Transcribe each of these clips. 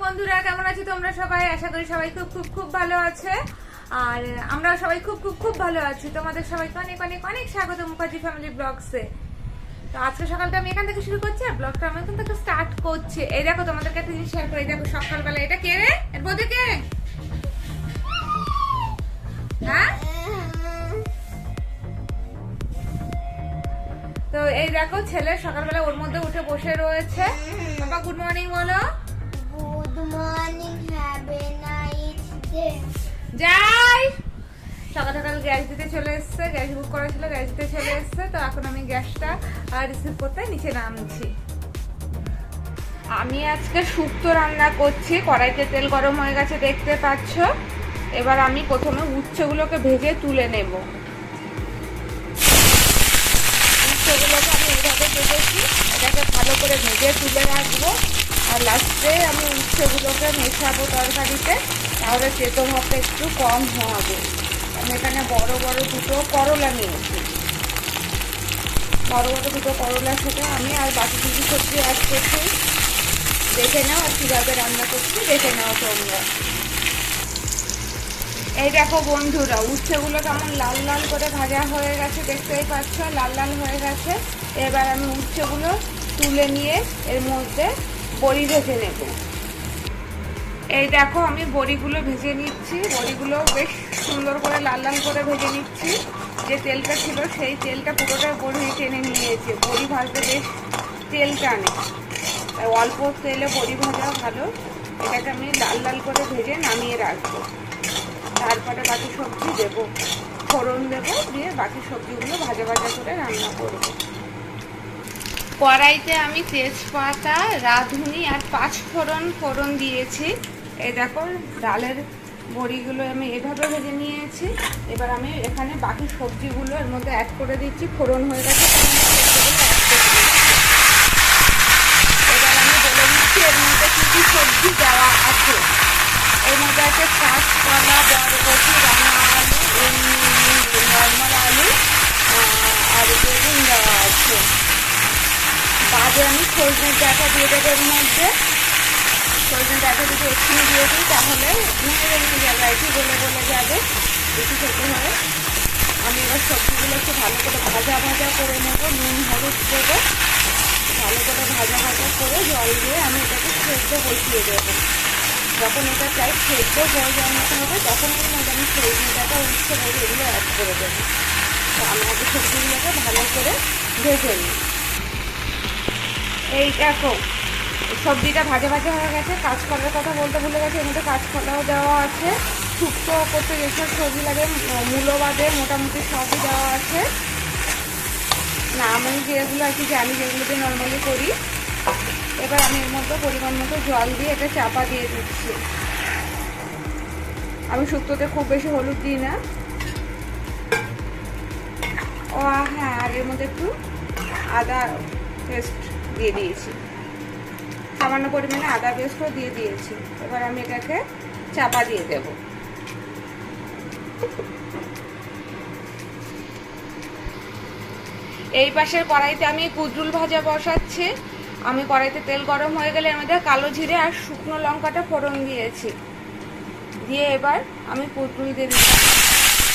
বন্ধুরা, কেমন আছো তোমরা সবাই? আশা করি সবাই খুব খুব খুব ভালো আছে। আর আমরা সবাই খুব খুব খুব ভালো আছি। তোমাদের সবাইকে অনেক অনেক অনেক স্বাগত মুখার্জি ফ্যামিলি ব্লগসে। তো আজকে সকালটা আমি এখান থেকে শুরু করছি আর ব্লগটা আমি এখান থেকে স্টার্ট করছি। এই দেখো, তোমাদেরকে একটা জিনিস শেয়ার করে। এই দেখো সকালবেলা, এটা কে রে? এর বৌদি কে? হ্যাঁ, তো এই দেখো ছেলে সকালবেলা ওর মধ্যে উঠে বসে রয়েছে। বাবা গুড মর্নিং বলো। Good morning, have a nice day. যাই, সকাল সকাল গ্যাস দিতে চলে এসছে। গ্যাস বুক করা ছিল, গ্যাস দিতে চলে এসছে। তো এখন আমি গ্যাসটা রিসিভ করতে নিচে নামছি। আমি আজকে শুক্তো রান্না করছি। কড়াইতে তেল গরম হয়ে গেছে, দেখতে পাচ্ছ। এবার আমি প্রথমে উচ্ছেগুলোকে ভেজে তুলে নেব। উচ্ছেগুলোকে আমি এইভাবে ভেজেছি, এটাকে ভালো করে ভেজে তুলে রাখবো। আর লাস্টে আমি উচ্ছেগুলোকে মেশাবো তরকারিতে, তাহলে তেতো ভাবটা একটু কম হবে। আমি এখানে বড় বড় দুটো করলা নিয়েছি। বড় বড় দুটো করলার সাথে আমি আর বাকি কিছু সবজি অ্যাড করছি। দেখে নাও আর কীভাবে রান্না করছি দেখে নাও তোমরা। এই দেখো বন্ধুরা, উচ্ছেগুলো কেমন লাল লাল করে ভাজা হয়ে গেছে, দেখতেই পাচ্ছ লাল লাল হয়ে গেছে। এবার আমি উচ্ছেগুলো তুলে নিয়ে এর মধ্যে বড়ি ভেজে নেব। এই দেখো আমি বড়িগুলো ভেজে নিচ্ছি। বড়িগুলো বেশ সুন্দর করে লাল লাল করে ভেজে নিচ্ছি। যে তেলটা ছিল সেই তেলটা পুরোটা বড়ি টেনে নিয়েছে। বড়ি ভাজতে বেশ তেল টানে, তাই অল্প তেলে বড়ি ভাজা ভালো। এটাকে আমি লাল লাল করে ভেজে নামিয়ে রাখবো। তারপরে বাকি সবজি দেবো, ফোড়ন দেবো, দিয়ে বাকি সবজিগুলো ভাজা ভাজা করে রান্না করবো। কড়াইতে আমি তেজপাতা, রাঁধুনি আর ফোড়ন দিয়েছি। এই দেখো ডালের বড়িগুলো আমি এভাবে ভেজে নিয়েছি। এবার আমি এখানে বাকি সবজিগুলো এর মধ্যে অ্যাড করে দিচ্ছি। ফোড়ন হয়ে গেছে, এবার আমি বলে দিচ্ছি এর মধ্যে কী কী সবজি দেওয়া আছে। এর মধ্যে আছে কাঁচকলা, বরবটি, রাঙা আলু, নর্মাল আলু আর বেগুন দেওয়া আছে। বাদে আমি সজনের ডাঁটা দিয়ে দেবো এর মধ্যে। সজনের ডাঁটা যদি এক্ষুনি দিয়ে দিই তাহলে ভেঙে যাবে, একটু গলে যাবে, বেশি খেতে হবে। আমি এবার সবজিগুলো একটু ভালো করে ভাজা করে নেব। নুন হলুদ দেবো, ভালো করে ভাজা করে জল দিয়ে আমি এটাকে সেদ্ধ বসিয়ে দেবো। যখন এটা প্রায় সেদ্ধ হয়ে যাওয়ার মতো হবে তখন এর মধ্যে আমি সজনে ডাঁটা, উচ্ছে বড়ি এগুলো অ্যাড করে দেবো। তো আমি আগে সবজিগুলোকে ভালো করে ভেজে নিই। এই দেখো সবজিটা ভাজা হয়ে গেছে। কাঁচকলার কথা বলতে ভুলে গেছে, এর মধ্যে কাঁচকলাও দেওয়া আছে। শুক্তো করতে যেসব সবজি লাগে মূলো বাদে মোটামুটি সবই দেওয়া আছে। না আমি যেগুলো আর কি জানি, যেগুলো দিয়ে নর্মালি করি। এবার আমি এর মধ্যে পরিমাণ মতো জল দিয়ে এটা চাপা দিয়ে দিচ্ছি। আমি শুক্তোতে খুব বেশি হলুদ দিই না। ও হ্যাঁ, আর এর মধ্যে একটু আদা পেস্ট দিয়ে দিয়েছি, সামান্য পরিমাণে আদা পেস্টও দিয়ে দিয়েছি। এবার আমি এটাকে চাপা দিয়ে দেব। এই পাশের কড়াইতে আমি কুদ্রুল ভাজা বসাচ্ছি। আমি কড়াইতে তেল গরম হয়ে গেলে এর মধ্যে কালো জিরে আর শুকনো লঙ্কাটা ফোড়ন দিয়েছি। দিয়ে এবার আমি কুদ্রুল দিয়ে দিচ্ছি।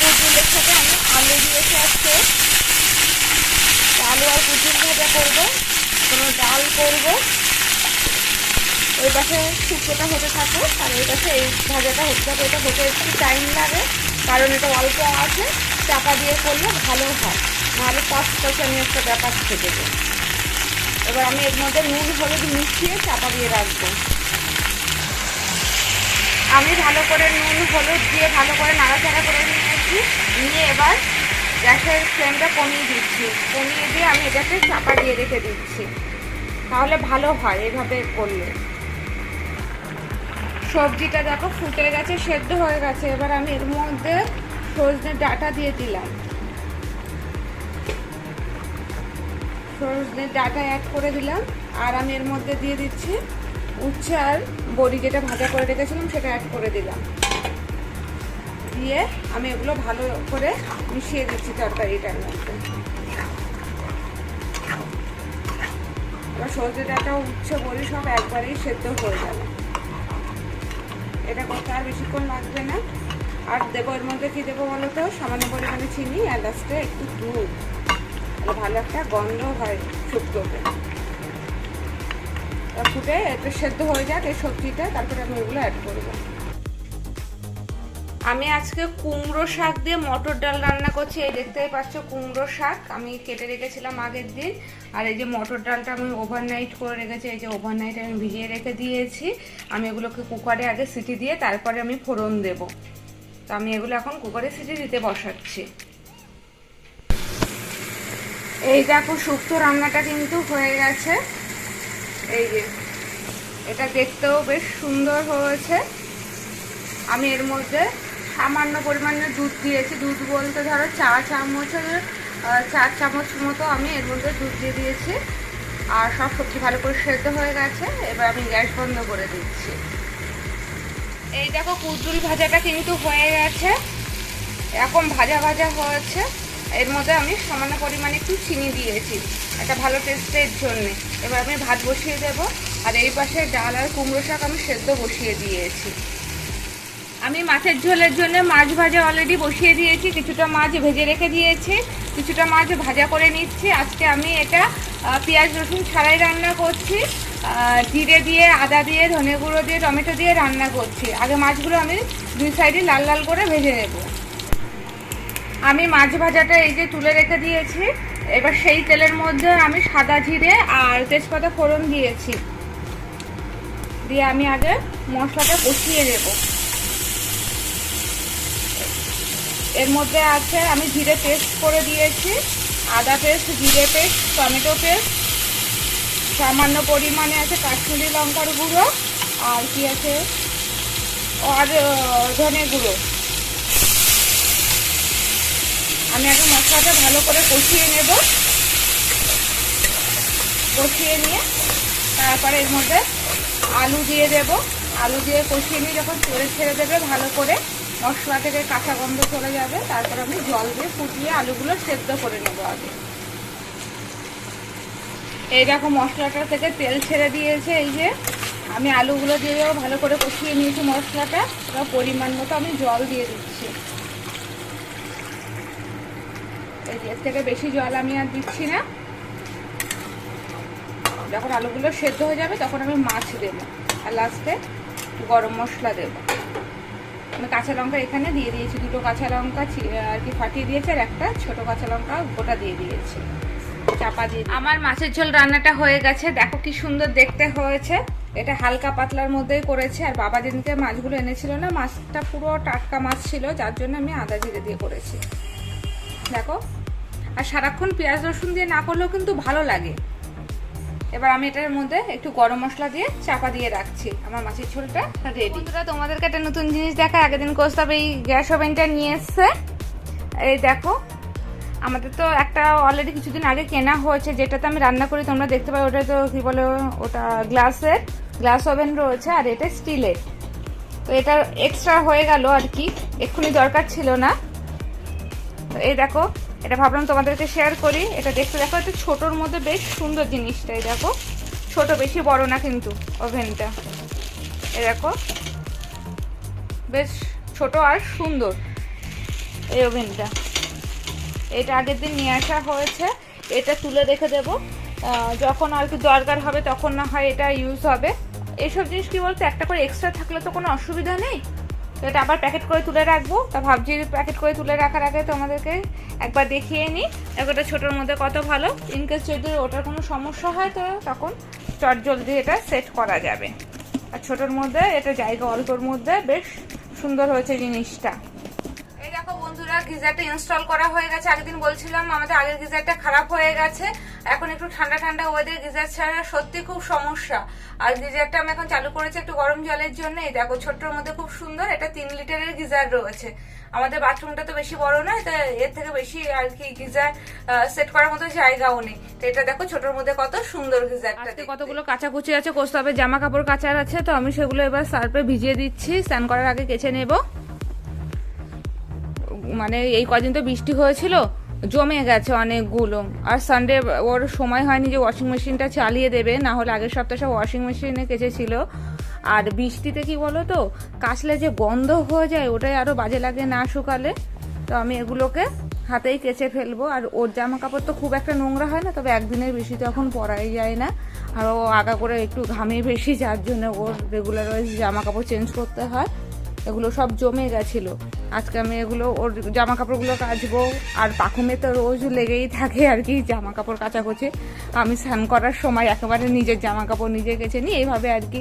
কুদ্রুলের সাথে আমি আলু দিয়েছি আজকে। আলু আর কুদ্রুল ভাজা করবো, কোনো ডাল করবো। ওই পাশে শুক্তোটা হতে থাকো আর এই পাশে এই ভাজাটা হতে থাকো। এটা হতে একটু টাইম লাগে কারণ এটা অল্প আছে, চাপা দিয়ে করলে ভালো হয়, নাহলে কষানি একটা ব্যাপার থেকে যায়। এবার আমি এর মধ্যে নুন হলুদ মিশিয়ে চাপা দিয়ে রাখবো। আমি ভালো করে নুন হলুদ দিয়ে ভালো করে নাড়াচাড়া করে নিয়েছি। নিয়ে এবার গ্যাসের ফ্লেমটা কমিয়ে দিচ্ছি। কমিয়ে দিয়ে আমি এটাকে চাপা দিয়ে রেখে দিচ্ছি, তাহলে ভালো হয় এভাবে করলে। সবজিটা দেখো ফুটে গেছে, সেদ্ধ হয়ে গেছে। এবার আমি এর মধ্যে সজনে ডাঁটা দিয়ে দিলাম। সজনে ডাঁটা অ্যাড করে দিলাম। আর আমি এর মধ্যে দিয়ে দিচ্ছি উচ্ছে আর বড়ি, যেটা ভাজা করে রেখেছিলাম সেটা অ্যাড করে দিলাম। দিয়ে আমি এগুলো ভালো করে মিশিয়ে দিচ্ছি তরকারিটার মধ্যে। এবার সজনে ডাঁটা, উচ্ছে, বড়ি সব একবারেই সেদ্ধ হয়ে যাবে। এটা করতে আর বেশিক্ষণ লাগবে না। আর দেবো এর মধ্যে কি দেবো বলো তো, সামান্য পরিমাণে চিনি আর লাস্টে একটু দুধ, ভালো একটা গন্ধ হয় শুক্তোতে। ফুটে একটু সেদ্ধ হয়ে যাক এই সবজিটা, তারপরে আমি এগুলো অ্যাড করবো। আমি আজকে কুমড়ো শাক দিয়ে মটর ডাল রান্না করছি। এই দেখতেই পাচ্ছ কুমড়ো শাক আমি কেটে রেখেছিলাম আগের দিন। আর এই যে মটর ডালটা আমি ওভারনাইট করে রেখেছি, এই যে ওভারনাইট আমি ভিজিয়ে রেখে দিয়েছি। আমি এগুলোকে কুকারে আগে সিটি দিয়ে তারপরে আমি ফোড়ন দেব। তো আমি এগুলো এখন কুকারে সিটি দিতে বসাচ্ছি। এই দেখো শুক্তো রান্নাটা কিন্তু হয়ে গেছে। এই যে এটা দেখতেও বেশ সুন্দর হয়েছে। আমি এর মধ্যে সামান্য পরিমাণে দুধ দিয়েছি। দুধ বলতে ধরো 4 চামচ মতো আমি এর মধ্যে দুধ দিয়ে দিয়েছি। আর সব সবজি ভালো করে সেদ্ধ হয়ে গেছে। এবার আমি গ্যাস বন্ধ করে দিচ্ছি। এই দেখো কুঁদরুল ভাজাটা কিন্তু হয়ে গেছে, এরকম ভাজা ভাজা হয়েছে। এর মধ্যে আমি সামান্য পরিমাণে একটু চিনি দিয়েছি একটা ভালো টেস্টের জন্য। এবার আমি ভাত বসিয়ে দেব। আর এই পাশে ডাল আর কুমড়ো শাক আমি সেদ্ধ বসিয়ে দিয়েছি। আমি মাছের ঝোলের জন্য মাছ ভাজা অলরেডি বসিয়ে দিয়েছি। কিছুটা মাছ ভেজে রেখে দিয়েছি, কিছুটা মাছ ভাজা করে নিচ্ছি। আজকে আমি এটা পেঁয়াজ রসুন ছাড়াই রান্না করছি। জিরে দিয়ে, আদা দিয়ে, ধনে গুঁড়ো দিয়ে, টমেটো দিয়ে রান্না করছি। আগে মাছগুলো আমি দুই সাইডে লাল লাল করে ভেজে নেব। আমি মাছ ভাজাটা এই যে তুলে রেখে দিয়েছি। এবার সেই তেলের মধ্যে আমি সাদা জিরে আর তেজপাতা ফোড়ন দিয়েছি, দিয়ে আমি আগে মশলাটা কষিয়ে নেব। এর মধ্যে আছে আমি জিরে পেস্ট করে দিয়েছি, আদা পেস্ট, জিরে পেস্ট, টমেটো পেস্ট, সামান্য পরিমাণে আছে কাশ্মীরি লঙ্কার গুঁড়ো, আর কি আছে আর ধনে গুঁড়ো। আমি আগে মশলাটা ভালো করে কষিয়ে নেব। কষিয়ে নিয়ে তারপরে এর মধ্যে আলু দিয়ে দেব। আলু দিয়ে কষিয়ে নিয়ে যখন তেল ছেড়ে দেবে ভালো করে, মশলা থেকে কাঁচা গন্ধ চলে যাবে, তারপর আমি জল দিয়ে ফুটিয়ে আলুগুলো সেদ্ধ করে নেব আগে। এই দেখো মশলাটা থেকে তেল ছেড়ে দিয়েছে। এই যে আমি আলুগুলো দিয়েও ভালো করে কষিয়ে নিয়েছি মশলাটা। এবার পরিমাণ মতো আমি জল দিয়ে দিচ্ছি। এই যে এর থেকে বেশি জল আমি আর দিচ্ছি না। যখন আলুগুলো সেদ্ধ হয়ে যাবে তখন আমি মাছ দেবো, আর লাস্টে গরম মশলা দেবো। আমি কাঁচা লঙ্কা এখানে দিয়ে দিয়েছি, 2টো কাঁচা লঙ্কা আর কি ফাটিয়ে দিয়েছি, আর একটা ছোট কাঁচা লঙ্কা গোটা দিয়ে দিয়েছি। চাপা দিয়ে আমার মাছের ঝোল রান্নাটা হয়ে গেছে। দেখো কি সুন্দর দেখতে হয়েছে। এটা হালকা পাতলার মধ্যেই করেছি। আর বাবা যেদিনকে মাছগুলো এনেছিল না, মাছটা পুরো টাটকা মাছ ছিল, যার জন্য আমি আদা জিরে দিয়ে করেছি। দেখো, আর সারাক্ষণ পেঁয়াজ রসুন দিয়ে না করলেও কিন্তু ভালো লাগে। এবার আমি এটার মধ্যে একটু গরম মশলা দিয়ে চাপা দিয়ে রাখছি। আমার মাছের ঝোলটা রেডি। বন্ধুরা, তোমাদেরকে একটা নতুন জিনিস দেখা। আগের দিন কোস্তাব এই গ্যাস ওভেনটা নিয়ে এসছে। এই দেখো, আমাদের তো একটা অলরেডি কিছুদিন আগে কেনা হয়েছে, যেটাতে আমি রান্না করি, তোমরা দেখতে পাই। ওটা তো কি বলে, ওটা গ্লাস ওভেন রয়েছে, আর এটা স্টিলের। তো এটা এক্সট্রা হয়ে গেল আর কি, এক্ষুনি দরকার ছিল না। তো এই দেখো, এটা ভাবলাম তোমাদেরকে শেয়ার করি। এটা দেখতে দেখো, এটা ছোটোর মধ্যে বেশ সুন্দর জিনিসটা। এই দেখো, ছোট, বেশি বড় না কিন্তু ওভেনটা। এই দেখো, বেশ ছোট আর সুন্দর এই ওভেনটা। এটা আগের দিন নিয়ে আসা হয়েছে। এটা তুলে রেখে দেব, যখন আর কি দরকার হবে তখন না হয় এটা ইউজ হবে। এইসব জিনিস কি বলতো, একটা করে এক্সট্রা থাকলে তো কোনো অসুবিধা নেই। তো এটা আবার প্যাকেট করে তুলে রাখবো। তা ভাবছি প্যাকেট করে তুলে রাখার আগে তোমাদেরকে একবার দেখিয়ে নিই। একটা ছোটোর মধ্যে কত ভালো। ইনকেস যদি ওটার কোনো সমস্যা হয় তো তখন চট জলদি এটা সেট করা যাবে। আর ছোটোর মধ্যে এটা জায়গা অল্পর মধ্যে বেশ সুন্দর হয়েছে জিনিসটা। এই দেখো বন্ধুরা, গিজারটা ইনস্টল করা হয়ে গেছে। আগের দিন বলছিলাম আমাদের আগের গিজারটা খারাপ হয়ে গেছে। এখন একটু ঠান্ডা ঠান্ডা ওয়েদার গিজার ছাড়া সত্যি খুব সমস্যা। আর গিজারটা আমি এখন চালু করেছি একটু গরম জলের জন্য। এই দেখো, ছোট্টর মধ্যে খুব সুন্দর। এটা 3 লিটারের গিজার রয়েছে। আমাদের বাথরুমটা তো বেশি বড় নয়, তো এর থেকে বেশি আর কি গিজার সেট করার মতো জায়গাও নেই। তো এটা দেখো, ছোটর মধ্যে কত সুন্দর গিজারটা। কতগুলো কাচাকুচি আছে, কোস্তাবের জামা কাপড় কাচার আছে, তো আমি সেগুলো এবার সার্ফে ভিজিয়ে দিচ্ছি। স্নান করার আগে কেচে নেব। মানে এই কদিন তো বৃষ্টি হয়েছিল, জমে গেছে অনেকগুলো। আর সানডে ওর সময় হয়নি যে ওয়াশিং মেশিনটা চালিয়ে দেবে, না হলে আগের সপ্তাহে সব ওয়াশিং মেশিনে কেচেছিল। আর বৃষ্টিতে কি বলো তো, কাচলে যে গন্ধ হয়ে যায় ওটাই আরও বাজে লাগে না শুকালে। তো আমি এগুলোকে হাতেই কেচে ফেলবো। আর ওর জামা কাপড় তো খুব একটা নোংরা হয় না, তবে একদিনের বেশি তো এখন পরাই যায় না। আর ও আগা করে একটু ঘামে বেশি, যার জন্য ওর রেগুলার ওয়াইজ জামা কাপড় চেঞ্জ করতে হয়। এগুলো সব জমে গেছিলো, আজকে আমি এগুলো ওর জামা কাপড়গুলো কাচবো। আর পাখুমে তো রোজ লেগেই থাকে আর কি জামা কাপড় কাচাকুচি। আমি স্নান করার সময় একেবারে নিজের জামা কাপড় নিজে কেচে নিই, এইভাবে আর কি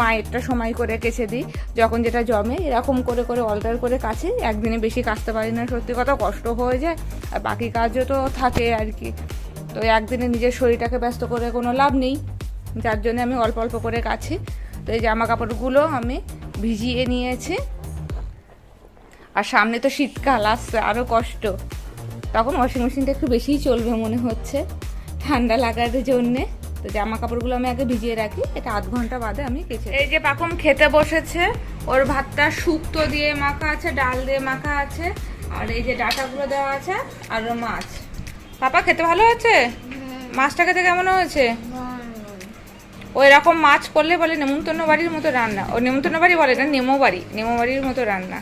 মায়েরটা সময় করে কেচে দিই। যখন যেটা জমে এরকম করে করে অল্টার করে কাছে, একদিনে বেশি কাচতে পারি না, সত্যি কথা কষ্ট হয়ে যায়। আর বাকি কাজও তো থাকে আর কি, তো একদিনে নিজের শরীরটাকে ব্যস্ত করে কোনো লাভ নেই, যার জন্য আমি অল্প অল্প করে কাছি। তো এই জামা কাপড়গুলো আমি ভিজিয়ে নিয়েছি। আর সামনে তো শীতকাল আসছে, আরও কষ্ট, তখন ওয়াশিং মেশিনটা একটু বেশিই চলবে মনে হচ্ছে ঠান্ডা লাগার জন্যে। তো জামা কাপড়গুলো আমি আগে ভিজিয়ে রাখি, এটা আধ ঘন্টা বাদে আমি কেচে। এই যে পাকুম খেতে বসেছে, ওর ভাতটা শুক্তো দিয়ে মাখা আছে, ডাল দিয়ে মাখা আছে, আর এই যে ডাঁটাগুলো দেওয়া আছে, আর মাছ। পাপা খেতে ভালো আছে? মাছটা খেতে কেমন হয়েছে? ওই রকম মাছ করলে বলে নেমন্তন্ন বাড়ির মতো রান্না। ও নেমন্তন্ন বাড়ি বলে না, নেমো বাড়ির মতো রান্না।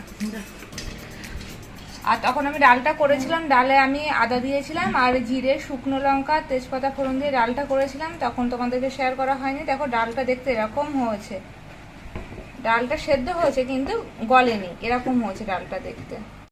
আর তখন আমি ডালটা করেছিলাম, ডালে আমি আদা দিয়েছিলাম আর জিরে, শুকনো লঙ্কা, তেজপাতা ফোড়ন দিয়ে ডালটা করেছিলাম, তখন তোমাদেরকে শেয়ার করা হয়নি। দেখো ডালটা দেখতে এরকম হয়েছে, ডালটা সেদ্ধ হয়েছে কিন্তু গলেনি, এরকম হয়েছে ডালটা দেখতে।